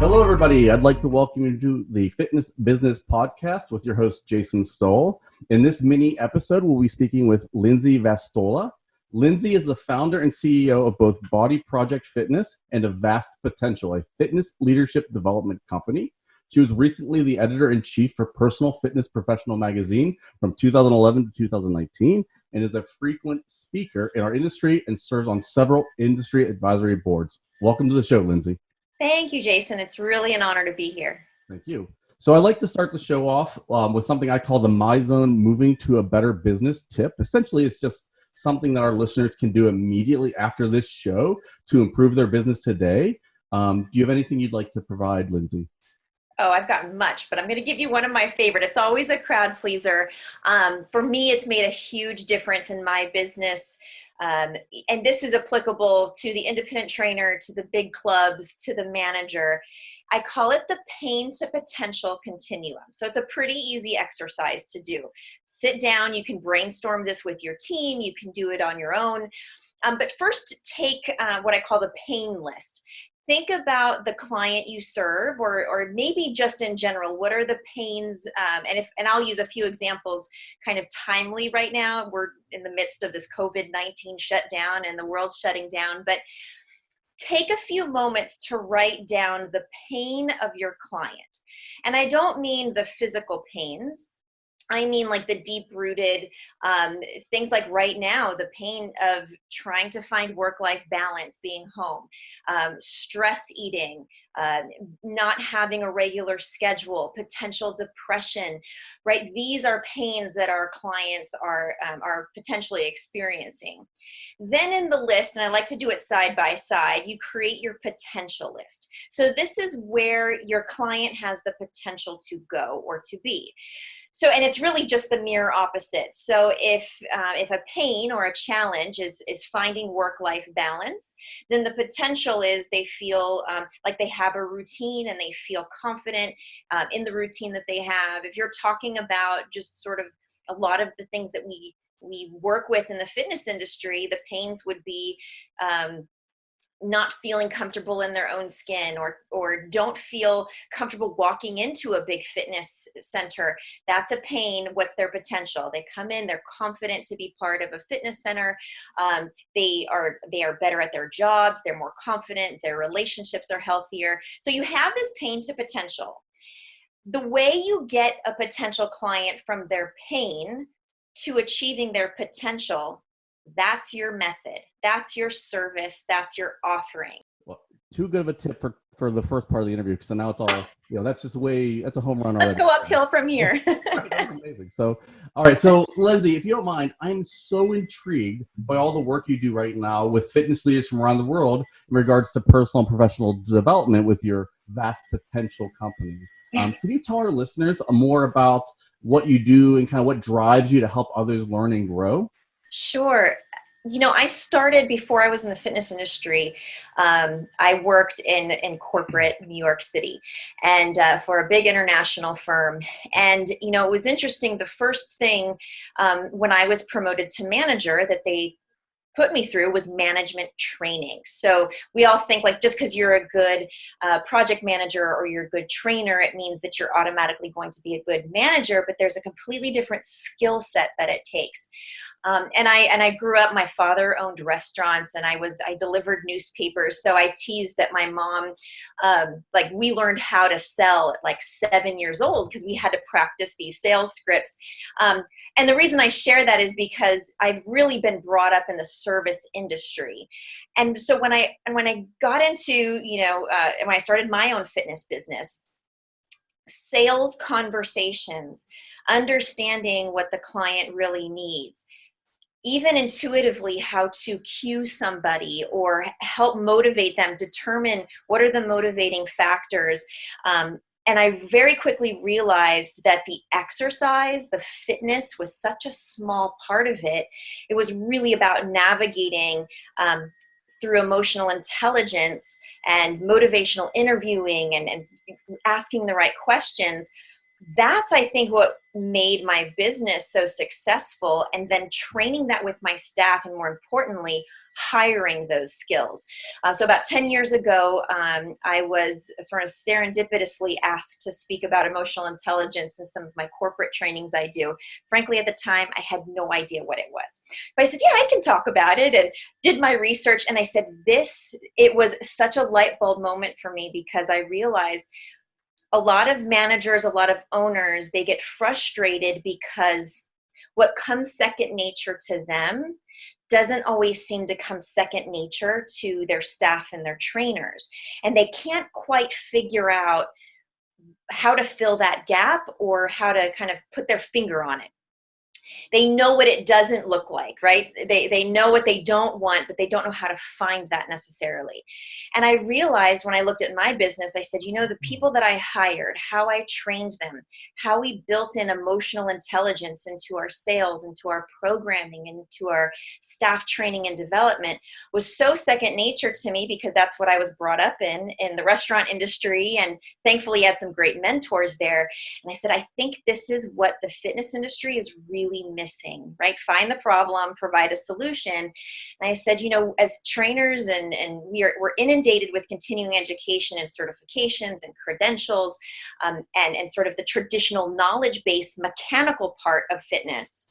Hello, everybody. I'd like to welcome you to the Fitness Business Podcast with your host, Jason Stowell. In this mini episode, we'll be speaking with Lindsay Vastola. Lindsay is the founder and CEO of both Body Project Fitness and A Vast Potential, a fitness leadership development company. She was recently the editor-in-chief for Personal Fitness Professional magazine from 2011 to 2019 and is a frequent speaker in our industry and serves on several industry advisory boards. Welcome to the show, Lindsay. Thank you, Jason. It's really an honor to be here. Thank you. So I'd like to start the show off with something I call the My Zone Moving to a Better Business tip. Essentially, it's just something that our listeners can do immediately after this show to improve their business today. Do you have anything you'd like to provide, Lindsay? Oh, I've got much, but I'm going to give you one of my favorite. It's always a crowd pleaser. For me, it's made a huge difference in my business. And this is applicable to the independent trainer, to the big clubs, to the manager. I call it the pain to potential continuum. So it's a pretty easy exercise to do. Sit down, you can brainstorm this with your team, you can do it on your own. But first take what I call the pain list. Think about the client you serve, or maybe just in general, what are the pains, and I'll use a few examples kind of timely right now. We're in the midst of this COVID-19 shutdown and the world's shutting down, but take a few moments to write down the pain of your client. And I don't mean the physical pains. I mean like the deep-rooted things like right now, the pain of trying to find work-life balance, being home, stress eating, not having a regular schedule, potential depression, right? These are pains that our clients are potentially experiencing. Then in the list, and I like to do it side by side, you create your potential list. So this is where your client has the potential to go or to be. So, and it's really just the mirror opposite. So if a pain or a challenge is finding work-life balance, then the potential is they feel like they have a routine and they feel confident in the routine that they have. If you're talking about just sort of a lot of the things that we work with in the fitness industry, the pains would be not feeling comfortable in their own skin, or don't feel comfortable walking into a big fitness center. That's a pain. What's their potential? They come in, they're confident to be part of a fitness center. They are better at their jobs. They're more confident. Their relationships are healthier. So you have this pain to potential. The way you get a potential client from their pain to achieving their potential, that's your method. That's your service. That's your offering. Well, too good of a tip for the first part of the interview, because now it's all, that's just that's a home run already. Let's go uphill from here. That's amazing. So, all right. So, Lindsay, if you don't mind, I'm so intrigued by all the work you do right now with fitness leaders from around the world in regards to personal and professional development with your Vast Potential company. Can you tell our listeners more about what you do and kind of what drives you to help others learn and grow? Sure. I started before I was in the fitness industry. I worked in corporate New York City and for a big international firm. And, it was interesting. The first thing when I was promoted to manager that they put me through was management training. So we all think like just because you're a good project manager or you're a good trainer, it means that you're automatically going to be a good manager, but there's a completely different skill set that it takes. And I grew up, my father owned restaurants and I delivered newspapers. So I teased that my mom, we learned how to sell at like 7 years old because we had to practice these sales scripts. And the reason I share that is because I've really been brought up in the service industry. And so when I got into, when I started my own fitness business, sales conversations, understanding what the client really needs, even intuitively how to cue somebody or help motivate them, determine what are the motivating factors. And I very quickly realized that the exercise, the fitness was such a small part of it. It was really about navigating through emotional intelligence and motivational interviewing and asking the right questions, that's, I think, what made my business so successful, and then training that with my staff, and more importantly, hiring those skills. So about 10 years ago, I was sort of serendipitously asked to speak about emotional intelligence in some of my corporate trainings I do. Frankly, at the time, I had no idea what it was. But I said, yeah, I can talk about it, and did my research. And I said, it was such a light bulb moment for me, because I realized a lot of managers, a lot of owners, they get frustrated because what comes second nature to them doesn't always seem to come second nature to their staff and their trainers. And they can't quite figure out how to fill that gap, or how to kind of put their finger on it. They know what it doesn't look like, right? They know what they don't want, but they don't know how to find that necessarily. And I realized when I looked at my business, I said, the people that I hired, how I trained them, how we built in emotional intelligence into our sales, into our programming, into our staff training and development, was so second nature to me, because that's what I was brought up in the restaurant industry. And thankfully had some great mentors there. And I said, I think this is what the fitness industry is really missing, right? Find the problem, provide a solution. And I said, as trainers, and we're inundated with continuing education and certifications and credentials, and sort of the traditional knowledge-based mechanical part of fitness.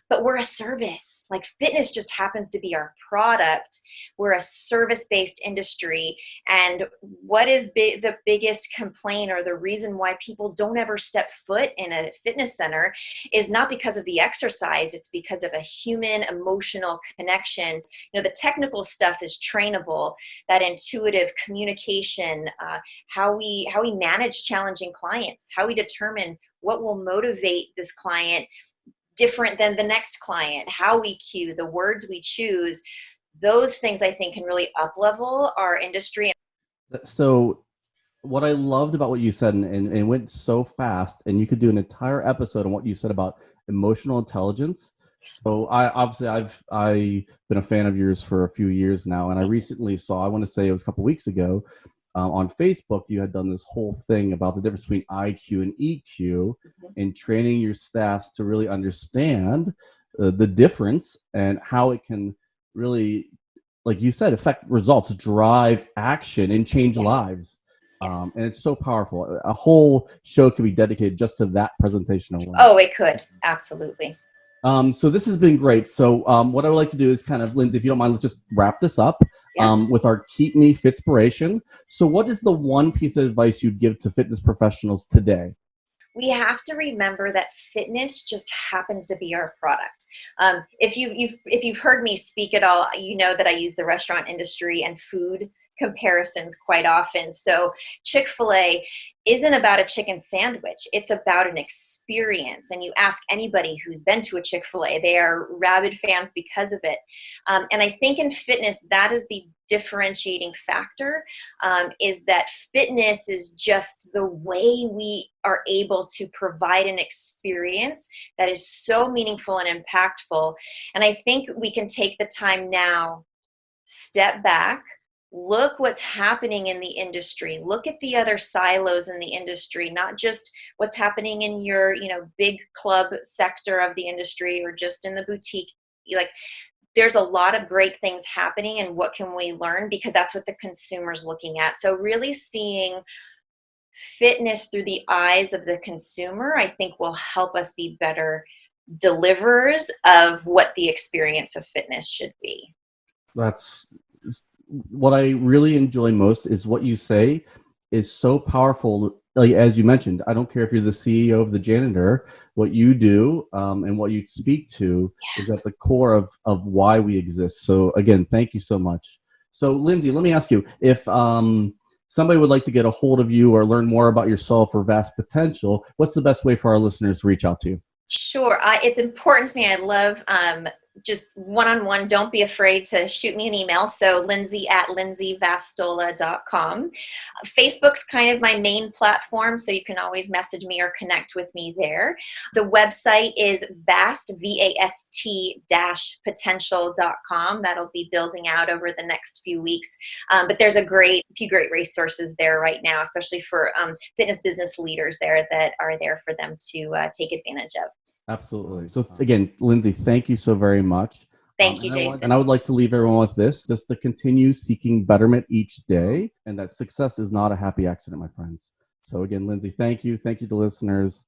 But we're a service. Like, fitness just happens to be our product. We're a service-based industry. And what is the biggest complaint, or the reason why people don't ever step foot in a fitness center, is not because of the exercise. It's because of a human emotional connection. The technical stuff is trainable. That intuitive communication, how we manage challenging clients, how we determine what will motivate this client different than the next client, how we cue, the words we choose, those things I think can really up-level our industry. So what I loved about what you said, and it went so fast, and you could do an entire episode on what you said about emotional intelligence. So I've been a fan of yours for a few years now, and I recently saw, I want to say it was a couple weeks ago, on Facebook, you had done this whole thing about the difference between IQ and EQ, and training your staffs to really understand the difference, and how it can really, like you said, affect results, drive action, and change lives. And it's so powerful. A whole show could be dedicated just to that presentation alone. Oh, it could. Absolutely. So this has been great. So what I would like to do is kind of, Lindsay, if you don't mind, let's just wrap this up with our Keep Me Fitspiration. So what is the one piece of advice you'd give to fitness professionals today? We have to remember that fitness just happens to be our product. If you've heard me speak at all, you know that I use the restaurant industry and food comparisons quite often. So Chick-fil-A isn't about a chicken sandwich. It's about an experience. And you ask anybody who's been to a Chick-fil-A, they are rabid fans because of it. And I think in fitness, that is the differentiating factor, is that fitness is just the way we are able to provide an experience that is so meaningful and impactful. And I think we can take the time now, step back, look what's happening in the industry, look at the other silos in the industry, not just what's happening in your, big club sector of the industry, or just in the boutique. Like, there's a lot of great things happening, and what can we learn, because that's what the consumer's looking at. So really seeing fitness through the eyes of the consumer, I think, will help us be better deliverers of what the experience of fitness should be. That's what I really enjoy most, is what you say is so powerful. Like, as you mentioned, I don't care if you're the CEO of the janitor, what you do and what you speak to is at the core of why we exist. So again, thank you so much. So Lindsay, let me ask you, if somebody would like to get a hold of you or learn more about yourself or Vast Potential, what's the best way for our listeners to reach out to you? Sure. It's important to me. I love just one-on-one, don't be afraid to shoot me an email. So Lindsay at lindsayvastola.com. Facebook's kind of my main platform, so you can always message me or connect with me there. The website is vast, V-A-S-T potential.com. That'll be building out over the next few weeks. But there's a few great resources there right now, especially for fitness business leaders there that are there for them to take advantage of. Absolutely. So again, Lindsay, thank you so very much. Thank you, Jason. And I would like to leave everyone with this, just to continue seeking betterment each day, and that success is not a happy accident, my friends. So again, Lindsay, thank you. Thank you to listeners.